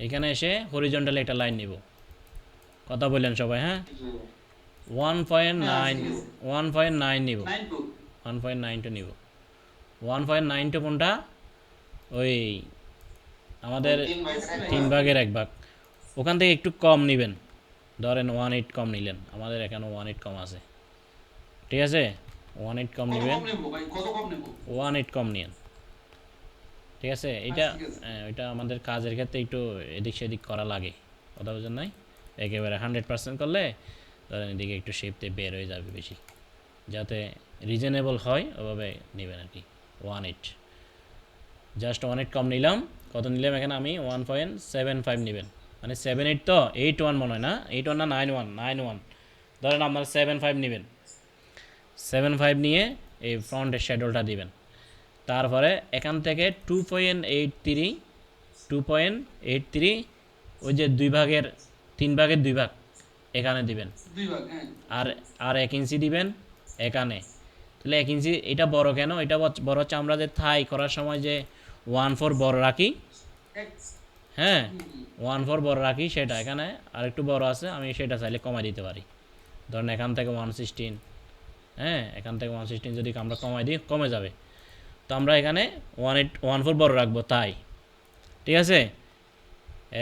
এখানে এসে হরিজন্টালি একটা লাইন নিব, কথা বললেন সবাই? হ্যাঁ, 1.9 নিব, 1.92 নিব। 1.92 কোনটা? ওই আমাদের 3/1 ওখান থেকে একটু কম নেবেন, ধরেন 1/8 কম নিলেন, আমাদের এখানে 1/8 কম আছে, ঠিক আছে? 1/8 কম নেবেন, 1/8 কম নিন, ঠিক আছে? এটা এটা আমাদের কাজের ক্ষেত্রে একটু এদিক সেদিক করা লাগে, কথা বুঝেন নাই? একেবারে 100% করলে ধরেন এদিকে একটু শেপতে বের হয়ে যাবে বেশি, যাতে রিজনেবল হয় ওভাবে নেবেন আর কি। 1/8, জাস্ট 1/8 কম নিলাম। কত নিলাম এখানে আমি? 1.75 নেবেন, মানে 7.8 তো 8.1 মনে হয় না, 8.1 না 9.1, ধরেন আপনারা 7.5 নেবেন। 7.5 নিয়ে এই ফ্রন্টের শ্যাডোলটা দিবেন, তারপরে এখান থেকে 2.83 ওই যে 3/2 এখানে দিবেন, আর আর 1 ইঞ্চি দিবেন এখানে। তাহলে 1 ইঞ্চি এটা বড় কেন? এটা বড় হচ্ছে আমরা যে থাই করার সময় যে 1/4 বড় রাখি, হ্যাঁ 1/4 বড় রাখি, সেটা এখানে আর একটু বড় আছে, আমি সেটা চাইলে কমাই দিতে পারি। ধরেন এখান থেকে 116, হ্যাঁ এখান থেকে 116 যদি আমরা কমাই দিই কমে যাবে, তো আমরা এখানে 1/4 বড় রাখবো তাই, ঠিক আছে?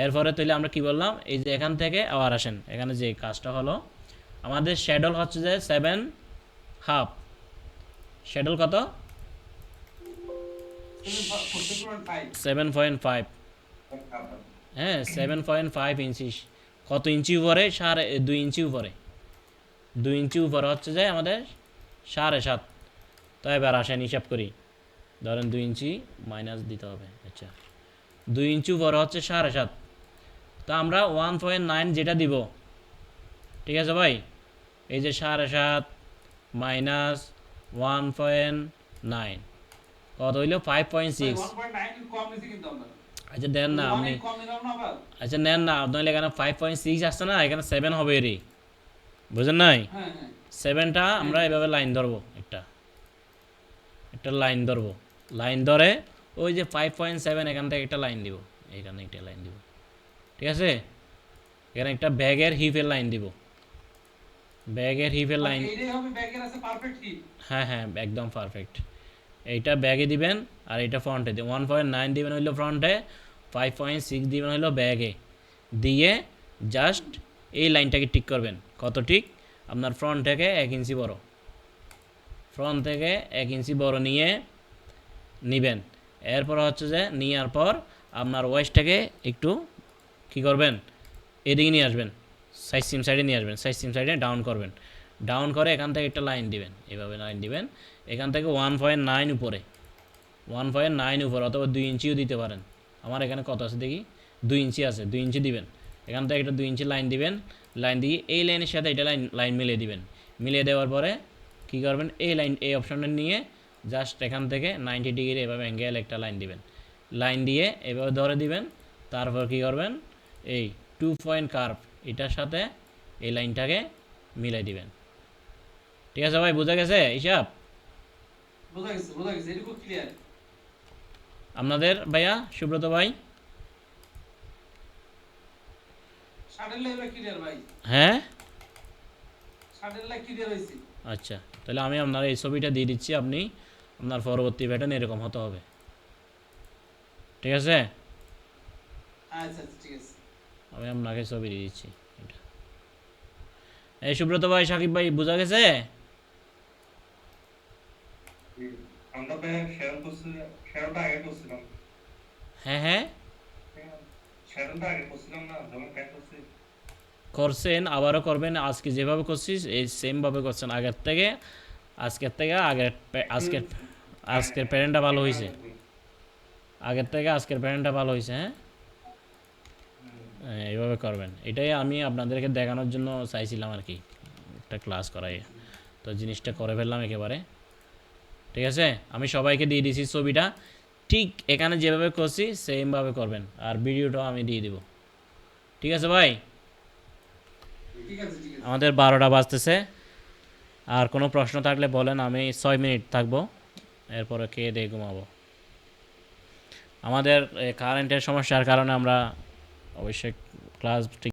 এরপরে তাহলে আমরা কি বললাম, এই যে এখান থেকে আবার আসেন, এখানে যে কাজটা হলো আমাদের শ্যাডোল হচ্ছে যে 7.5, শ্যাডোল কত? 7.5, হ্যাঁ 7.5 ইঞ্চি। কত ইঞ্চি উপরে? 2.5 ইঞ্চি উপরে, 2 ইঞ্চি উপরে হচ্ছে যে আমাদের 7.5। তো এবার আসেন হিসাব করি, ধরেন 2 ইঞ্চি মাইনাস দিতে হবে, আচ্ছা 2 ইঞ্চি উপরে হচ্ছে 7.5, তা আমরা 1.9 যেটা দিব, ঠিক আছে ভাই? এই যে 7.5 মাইনাস 1.9 কত হইল? 5.6। আচ্ছা দেন না আপনি, আচ্ছা নেন না, আপনার এখানে 5.6 আসছে না, এখানে 7 হবে রে, বুঝেন নাই? 7টা আমরা এভাবে লাইন ধরবো, একটা একটা লাইন ধরবো, লাইন ধরে ওই যে 5.7 এখান থেকে একটা লাইন দিব, এখানে একটা লাইন দিব, ঠিক আছে? এখানে একটা ব্যাগের হিপের লাইন দিব, ব্যাগের হিপের লাইন, হ্যাঁ হ্যাঁ একদম পারফেক্ট। এইটা ব্যাগে দিবেন আর এটা ফ্রন্টে দিবেন, 1.9 দিবেন হইলো ফ্রন্টে, 5.6 দিবেন হইলো ব্যাগে, দিয়ে জাস্ট এই লাইনটাকে টিক করবেন। কত টিক? আপনার ফ্রন্ট থেকে 1 ইঞ্চি বড়, ফ্রন্ট থেকে 1 ইঞ্চি বড় নিয়ে নিবেন। এরপর হচ্ছে যে নেওয়ার পর আপনার ওয়েস্টটাকে একটু কী করবেন, এদিকে নিয়ে আসবেন, সিম সাইডে নিয়ে আসবেন, সিম সাইডে ডাউন করবেন, ডাউন করে এখান থেকে একটা লাইন দিবেন, এভাবে লাইন দিবেন এখান থেকে 1.9 উপরে, 1.9 উপরে, অথবা 2 ইঞ্চিও দিতে পারেন। আমার এখানে কত আছে দেখি, 2 ইঞ্চি আছে, 2 ইঞ্চি দিবেন, এখান থেকে একটা 2 ইঞ্চি লাইন দিবেন, লাইন দিয়ে এই লাইনের সাথে এটা লাইন মিলিয়ে দিবেন। মিলিয়ে দেওয়ার পরে কী করবেন, এই অপশনটা নিয়ে জাস্ট এখান থেকে 90 ডিগ্রি এভাবে অ্যাঙ্গেল একটা লাইন দিবেন, লাইন দিয়ে এভাবে ধরে দিবেন। তারপর কী করবেন, এই 2 পয়েন্ট কার্ভ এটার সাথে এই লাইনটাকে মিলাই দিবেন। ঠিক আছে ভাই, বোঝা গেছে হিসাব আপনাদের? ভাইয়া সুব্রত ভাই, হ্যাঁ আচ্ছা, তাহলে আমি আপনার এই ছবিটা দিয়ে দিচ্ছি, আপনি আপনার পরবর্তী প্যাটার্ন এরকম হতে হবে, ঠিক আছে? আমি আপনাকে ছবি দিয়ে দিচ্ছি এটা। এই সুব্রত ভাই, সাকিব ভাই, বোঝা গেছে? হ্যাঁ হ্যাঁ করছেন, আবারও করবেন, আজকে যেভাবে করছিস এই সেমভাবে করছেন আগের থেকে, আজকের প্যাটার্নটা ভালো হয়েছে, আগের থেকে আজকের প্যাটার্নটা ভালো হয়েছে। হ্যাঁ এইভাবে করবেন, এটাই আমি আপনাদেরকে দেখানোর জন্য চাইছিলাম আর কি, একটা ক্লাস করাই, তো জিনিসটা করে ফেললাম একেবারে, ঠিক আছে? আমি সবাইকে দিয়ে দিয়েছি ছবিটা, ঠিক এখানে যেভাবে করছি সেমভাবে করবেন, আর ভিডিওটাও আমি দিয়ে দিব, ঠিক আছে ভাই? আমাদের 12টা বাজতেছে, আর কোনো প্রশ্ন থাকলে বলেন, আমি 6 মিনিট থাকবো, এরপরে খেয়ে দিয়ে ঘুমাবো। আমাদের কারেন্টের সমস্যার কারণে আমরা অবশ্যই ক্লাস ঠিক